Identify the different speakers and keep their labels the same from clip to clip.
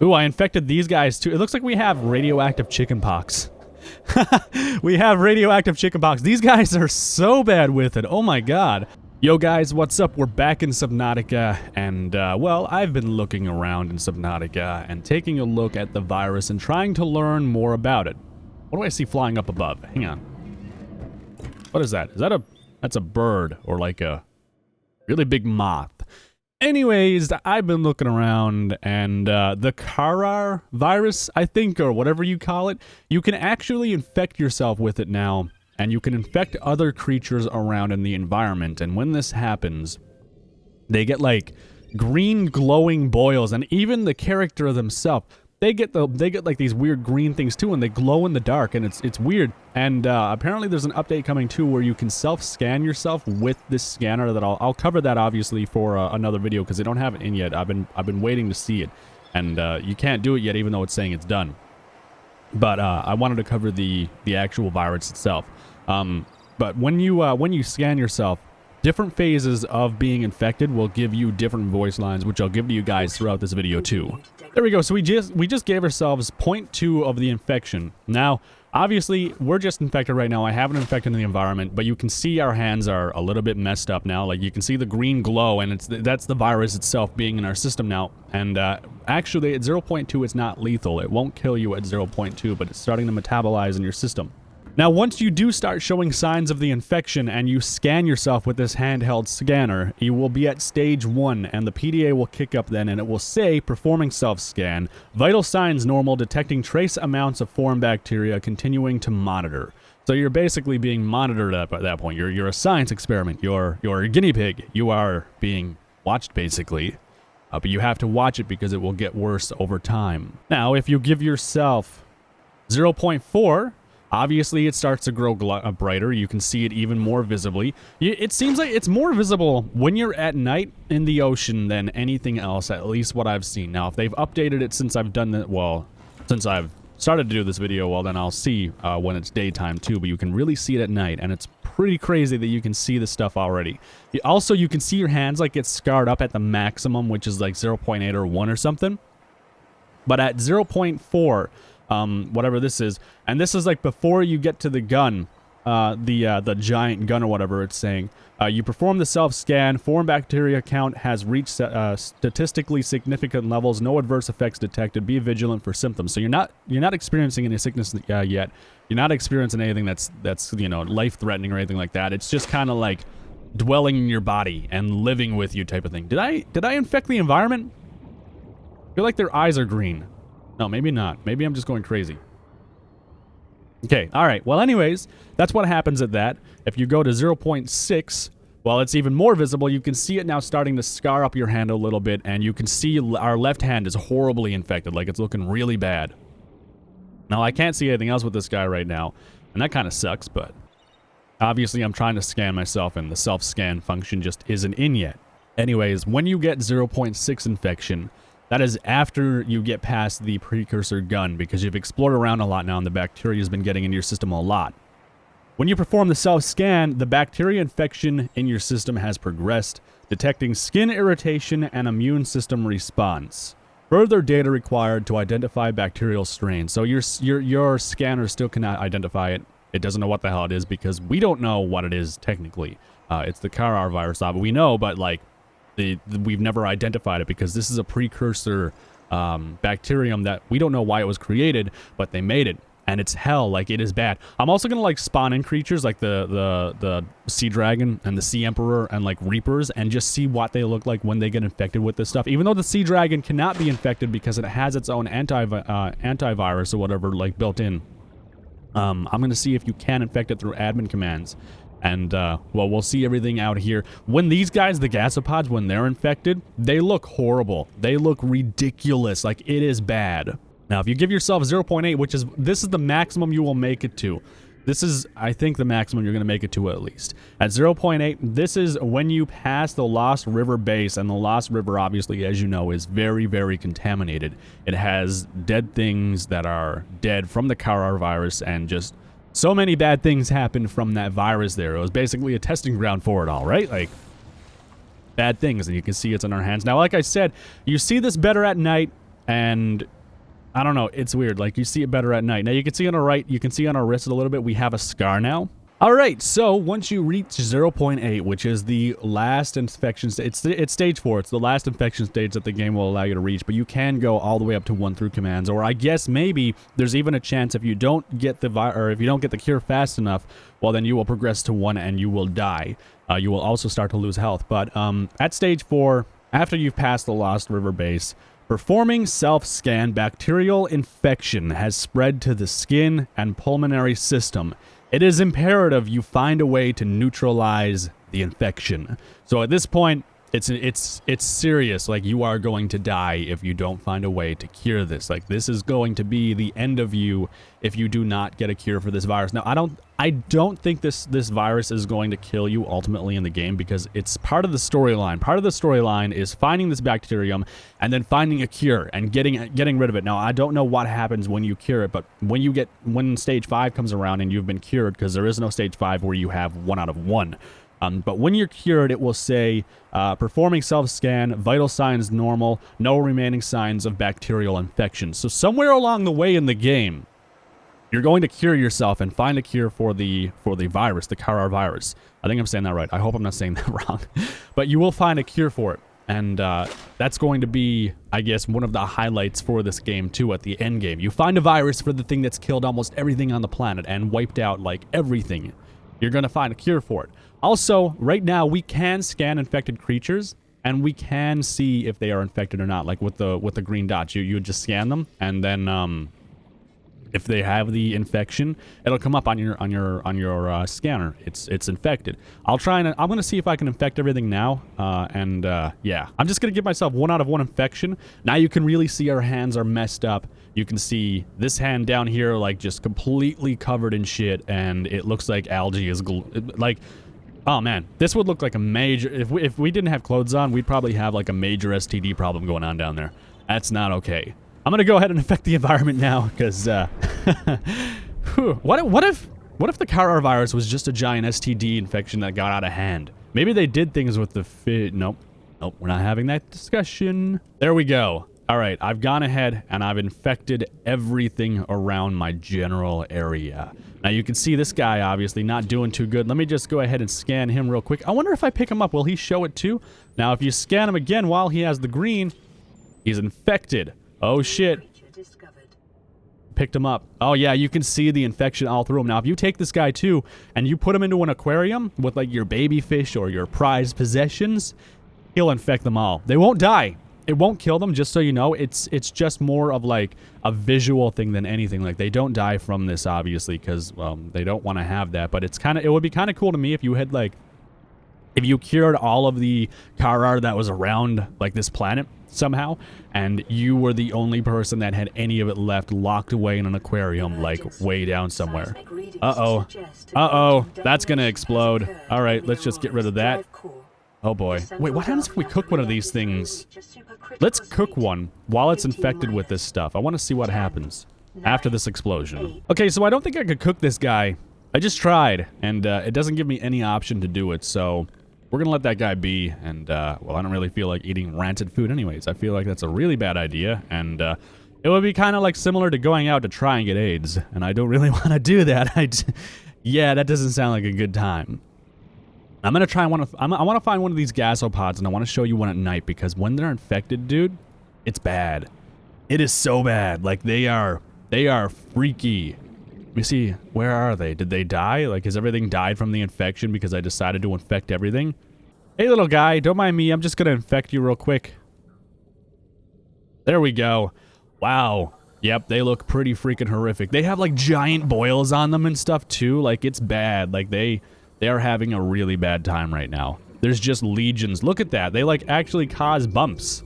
Speaker 1: Ooh, I infected these guys too. It looks like we have radioactive chickenpox. We have radioactive chickenpox. These guys are so bad with it. Oh my god. Yo guys, what's up? We're back in Subnautica, and well, I've been looking around in Subnautica and taking a look at the virus and trying to learn more about it. What do I see flying up above? Hang on. What is that? Is that that's a bird or like a really big moth? Anyways, I've been looking around, and the Carar virus, I think, or whatever you call it, you can actually infect yourself with it now, and you can infect other creatures around in the environment. And when this happens, they get like green glowing boils, and even the character themselves, they get like these weird green things too, and they glow in the dark, and it's weird. And apparently there's an update coming too where you can self-scan yourself with this scanner. That I'll cover that obviously for another video, because they don't have it in yet. I've been waiting to see it, and you can't do it yet even though it's saying it's done. But I wanted to cover the actual virus itself. But when you scan yourself, different phases of being infected will give you different voice lines, which I'll give to you guys throughout this video too. There we go. So we just gave ourselves 0.2 of the infection. Now, obviously, we're just infected right now. I haven't infected the environment, but you can see our hands are a little bit messed up now. Like, you can see the green glow, and that's the virus itself being in our system now. And actually, at 0.2, it's not lethal. It won't kill you at 0.2, but it's starting to metabolize in your system. Now, once you do start showing signs of the infection and you scan yourself with this handheld scanner, you will be at stage 1, and the PDA will kick up then, and it will say, performing self-scan, vital signs normal, detecting trace amounts of foreign bacteria, continuing to monitor. So you're basically being monitored at that point. You're a science experiment. You're a guinea pig. You are being watched, basically. But you have to watch it because it will get worse over time. Now, if you give yourself 0.4... obviously, it starts to grow brighter. You can see it even more visibly. It seems like it's more visible when you're at night in the ocean than anything else, at least what I've seen. Now, if they've updated it since I've done that, well, since I've started to do this video, well, then I'll see when it's daytime too, but you can really see it at night, and it's pretty crazy that you can see this stuff already. Also, you can see your hands like get scarred up at the maximum, which is like 0.8 or 1 or something. But at 0.4... whatever this is, and this is like before you get to the gun, the giant gun or whatever it's saying, you perform the self-scan, foreign bacteria count has reached statistically significant levels, no adverse effects detected, be vigilant for symptoms. So you're not experiencing any sickness yet, you're not experiencing anything that's you know, life-threatening or anything like that. It's just kind of like dwelling in your body and living with you type of thing. Did I infect the environment? I feel like their eyes are green. No, maybe not. Maybe I'm just going crazy. Okay, alright. Well, anyways, that's what happens at that. If you go to 0.6, well, it's even more visible. You can see it now starting to scar up your hand a little bit, and you can see our left hand is horribly infected. Like, it's looking really bad. Now, I can't see anything else with this guy right now, and that kind of sucks, but obviously I'm trying to scan myself, and the self-scan function just isn't in yet. Anyways, when you get 0.6 infection, that is after you get past the precursor gun, because you've explored around a lot now and the bacteria has been getting into your system a lot. When you perform the self-scan, the bacteria infection in your system has progressed, detecting skin irritation and immune system response. Further data required to identify bacterial strains. So your scanner still cannot identify it. It doesn't know what the hell it is, because we don't know what it is technically. It's the Carar virus, but we know, but like, we've never identified it because this is a precursor bacterium that we don't know why it was created, but they made it, and it's hell. Like, it is bad. I'm also gonna like spawn in creatures like the sea dragon and the sea emperor and like reapers, and just see what they look like when they get infected with this stuff. Even though the sea dragon cannot be infected because it has its own antivirus or whatever like built in, I'm gonna see if you can infect it through admin commands. And, well, we'll see everything out here. When these guys, the gasopods, when they're infected, they look horrible. They look ridiculous. Like, it is bad. Now, if you give yourself 0.8, this is the maximum you will make it to. This is, I think, the maximum you're going to make it to at least. At 0.8, this is when you pass the Lost River base, and the Lost River, obviously, as you know, is very, very contaminated. It has dead things that are dead from the Carar virus, and just... so many bad things happened from that virus there. It was basically a testing ground for it all, right? Like, bad things, and you can see it's in our hands. Now, like I said, you see this better at night. And I don't know, it's weird. Like, you see it better at night. Now, you can see on our right, you can see on our wrist a little bit, we have a scar now. All right, so once you reach 0.8, which is the last infection stage, it's stage 4. It's the last infection stage that the game will allow you to reach, but you can go all the way up to 1 through commands, or I guess maybe there's even a chance if you don't get the cure fast enough, well, then you will progress to 1 and you will die. You will also start to lose health, but at stage 4, after you've passed the Lost River base, performing self-scan, bacterial infection has spread to the skin and pulmonary system. It is imperative you find a way to neutralize the infection. So at this point, it's serious. Like, you are going to die if you don't find a way to cure this. Like, this is going to be the end of you if you do not get a cure for this virus. Now, I don't think this virus is going to kill you ultimately in the game, because it's part of the storyline. Part of the storyline is finding this bacterium and then finding a cure and getting rid of it. Now, I don't know what happens when you cure it, but when stage 5 comes around and you've been cured, because there is no stage 5 where you have 1 out of 1. But when you're cured, it will say, performing self-scan, vital signs normal, no remaining signs of bacterial infection. So somewhere along the way in the game, you're going to cure yourself and find a cure for the virus, the Carar virus. I think I'm saying that right. I hope I'm not saying that wrong. But you will find a cure for it. And that's going to be, I guess, one of the highlights for this game, too, at the end game. You find a virus for the thing that's killed almost everything on the planet and wiped out, like, everything. You're going to find a cure for it. Also, right now, we can scan infected creatures, and we can see if they are infected or not. Like with the green dots, you just scan them, and then if they have the infection, it'll come up on your scanner. It's infected. I'm gonna see if I can infect everything now, yeah, I'm just gonna give myself 1 out of 1 infection. Now you can really see our hands are messed up. You can see this hand down here, like, just completely covered in shit, and it looks like algae is like. Oh man, this would look like a major, if we didn't have clothes on, we'd probably have like a major STD problem going on down there. That's not okay. I'm gonna go ahead and infect the environment now, because what if the Carar virus was just a giant STD infection that got out of hand? Maybe they did things with the nope, we're not having that discussion. There we go. All right, I've gone ahead and I've infected everything around my general area. Now you can see this guy obviously not doing too good. Let me just go ahead and scan him real quick. I wonder if I pick him up, will he show it too? Now if you scan him again while he has the green, he's infected. Oh shit. Picked him up. Oh yeah, you can see the infection all through him. Now if you take this guy too and you put him into an aquarium with like your baby fish or your prized possessions, he'll infect them all. They won't die. It won't kill them, just so you know. It's just more of like a visual thing than anything. Like, they don't die from this, obviously, because, well, they don't want to have that. But it would be kind of cool to me if you had, like, if you cured all of the Carar that was around, like, this planet somehow, and you were the only person that had any of it left locked away in an aquarium, like, way down somewhere. Uh-oh. Uh-oh. That's gonna explode. All right, let's just get rid of that. Oh boy. Wait, what happens if we cook one of these things? Let's cook one while it's infected with this stuff. I want to see what happens after this explosion. Okay, so I don't think I could cook this guy. I just tried, and it doesn't give me any option to do it, so we're gonna let that guy be, and, well, I don't really feel like eating rancid food anyways. I feel like that's a really bad idea, and, it would be kind of like similar to going out to try and get AIDS, and I don't really want to do that. Yeah, that doesn't sound like a good time. I'm gonna try I want to find one of these gasopods, and I want to show you one at night, because when they're infected, dude, it's bad. It is so bad. Like, they are freaky. Let me see, where are they? Did they die? Like, has everything died from the infection because I decided to infect everything? Hey, little guy, don't mind me. I'm just gonna infect you real quick. There we go. Wow. Yep, they look pretty freaking horrific. They have, like, giant boils on them and stuff, too. Like, it's bad. Like, they are having a really bad time right now. There's just legions. Look at that. They, like, actually cause bumps.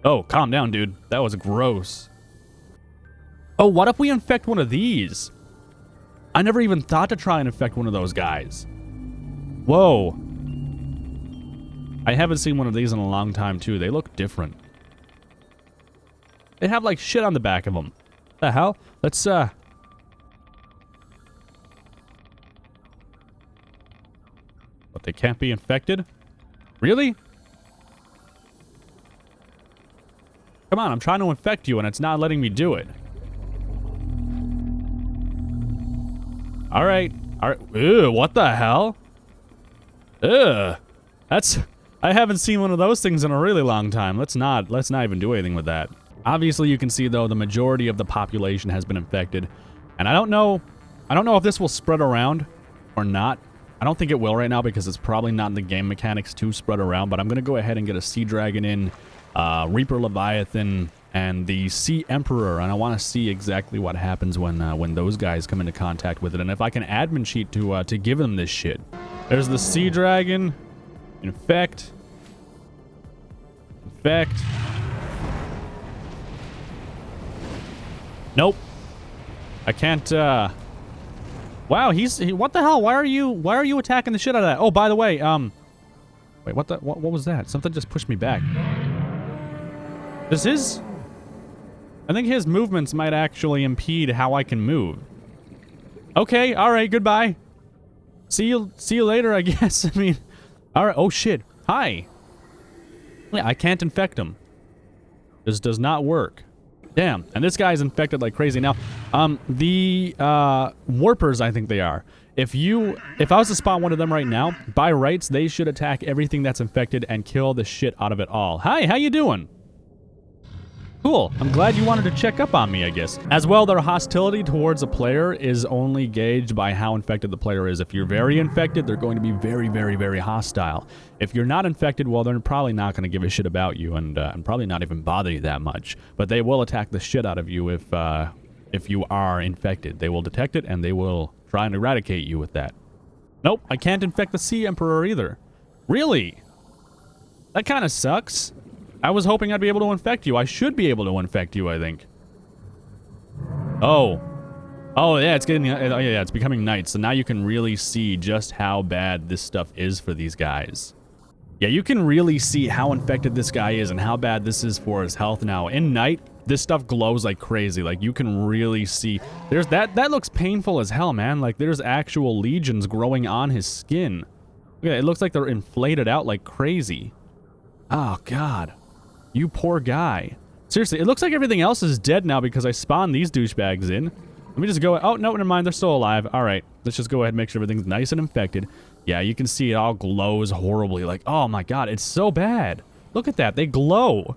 Speaker 1: Oh, calm down, dude. That was gross. Oh, what if we infect one of these? I never even thought to try and infect one of those guys. Whoa. I haven't seen one of these in a long time, too. They look different. They have, like, shit on the back of them. The hell? Let's, But they can't be infected? Really? Come on, I'm trying to infect you and it's not letting me do it. All right. Ew, what the hell? Ugh. I haven't seen one of those things in a really long time. Let's not even do anything with that. Obviously, you can see though the majority of the population has been infected, and I don't know if this will spread around or not. I don't think it will right now because it's probably not in the game mechanics to spread around, but I'm gonna go ahead and get a Sea Dragon in, Reaper Leviathan, and the Sea Emperor, and I want to see exactly what happens when those guys come into contact with it, and if I can admin cheat to give them this shit. There's the Sea Dragon. Infect. Nope. I can't, Wow, what the hell? Why are you attacking the shit out of that? Oh, by the way, wait, what was that? Something just pushed me back. I think his movements might actually impede how I can move. Okay, alright, goodbye. See you later, I guess. I mean, alright, oh shit. Hi. Yeah, I can't infect him. This does not work. Damn, and this guy's infected like crazy. Now, the warpers, I think they are. If I was to spawn one of them right now, by rights, they should attack everything that's infected and kill the shit out of it all. Hi, how you doing? Cool. I'm glad you wanted to check up on me, I guess. As well, their hostility towards a player is only gauged by how infected the player is. If you're very infected, they're going to be very, very, very hostile. If you're not infected, well, they're probably not going to give a shit about you and probably not even bother you that much. But they will attack the shit out of you if you are infected. They will detect it and they will try and eradicate you with that. Nope, I can't infect the Sea Emperor either. Really? That kind of sucks. I was hoping I'd be able to infect you. I should be able to infect you, I think. Oh. Oh, yeah, it's becoming night, so now you can really see just how bad this stuff is for these guys. Yeah, you can really see how infected this guy is and how bad this is for his health now. In night, this stuff glows like crazy. Like, you can really see... There's that looks painful as hell, man. Like, there's actual legions growing on his skin. Look at it. It looks like they're inflated out like crazy. Oh, God. You poor guy. Seriously, it looks like everything else is dead now because I spawned these douchebags in. Let me just go... Oh, no, never mind. They're still alive. All right. Let's just go ahead and make sure everything's nice and infected. Yeah, you can see it all glows horribly. Like, oh my God, it's so bad. Look at that. They glow.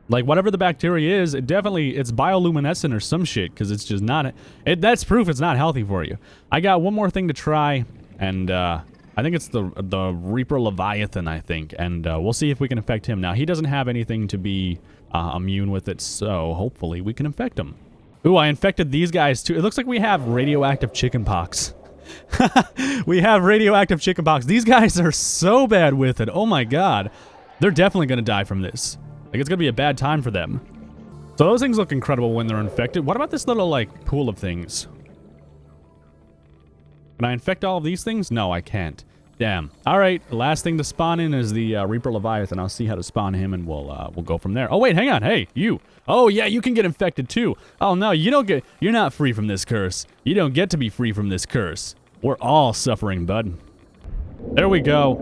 Speaker 1: Like, whatever the bacteria is, it's bioluminescent or some shit because it's just not... That's proof it's not healthy for you. I got one more thing to try, and... I think it's the Reaper Leviathan, I think, and we'll see if we can infect him. Now, he doesn't have anything to be immune with it, so hopefully we can infect him. Ooh, I infected these guys too. It looks like we have radioactive chickenpox. We have radioactive chickenpox. These guys are so bad with it. Oh my God. They're definitely going to die from this. Like, it's going to be a bad time for them. So those things look incredible when they're infected. What about this little, like, pool of things? Can I infect all of these things? No, I can't. Damn. All right, last thing to spawn in is the Reaper Leviathan. I'll see how to spawn him, and we'll go from there. Oh wait, hang on. Hey, you. Oh yeah, you can get infected too. Oh no, you're not free from this curse. You don't get to be free from this curse. We're all suffering, bud. There we go.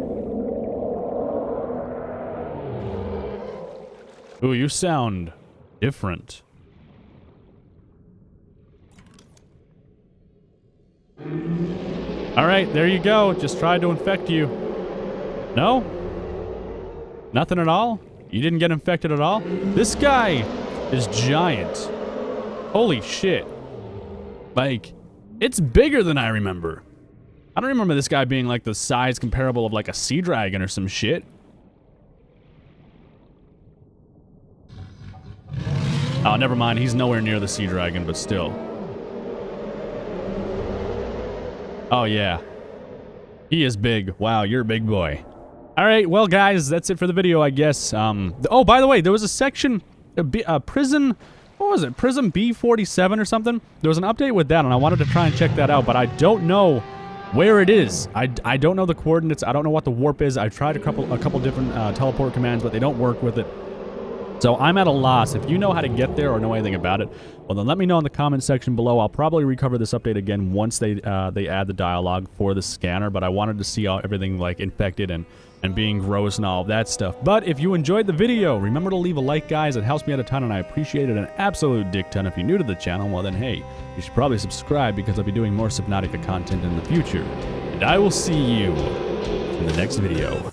Speaker 1: Ooh, you sound different. Alright, there you go. Just tried to infect you. No? Nothing at all? You didn't get infected at all? This guy is giant. Holy shit. Like, it's bigger than I remember. I don't remember this guy being like the size comparable of like a sea dragon or some shit. Oh, never mind. He's nowhere near the sea dragon, but still. Oh, yeah. He is big. Wow, you're a big boy. All right, well, guys, that's it for the video, I guess. Oh, by the way, there was a section, prison, what was it? Prison B47 or something? There was an update with that, and I wanted to try and check that out, but I don't know where it is. I don't know the coordinates. I don't know what the warp is. I've tried a couple different teleport commands, but they don't work with it. So I'm at a loss. If you know how to get there or know anything about it, well, then let me know in the comment section below. I'll probably recover this update again once they add the dialogue for the scanner, but I wanted to see how everything like infected and and being gross and all of that stuff. But if you enjoyed the video, remember to leave a like, guys. It helps me out a ton, and I appreciate it an absolute dick ton. If you're new to the channel, well then, hey, you should probably subscribe because I'll be doing more Subnautica content in the future. And I will see you in the next video.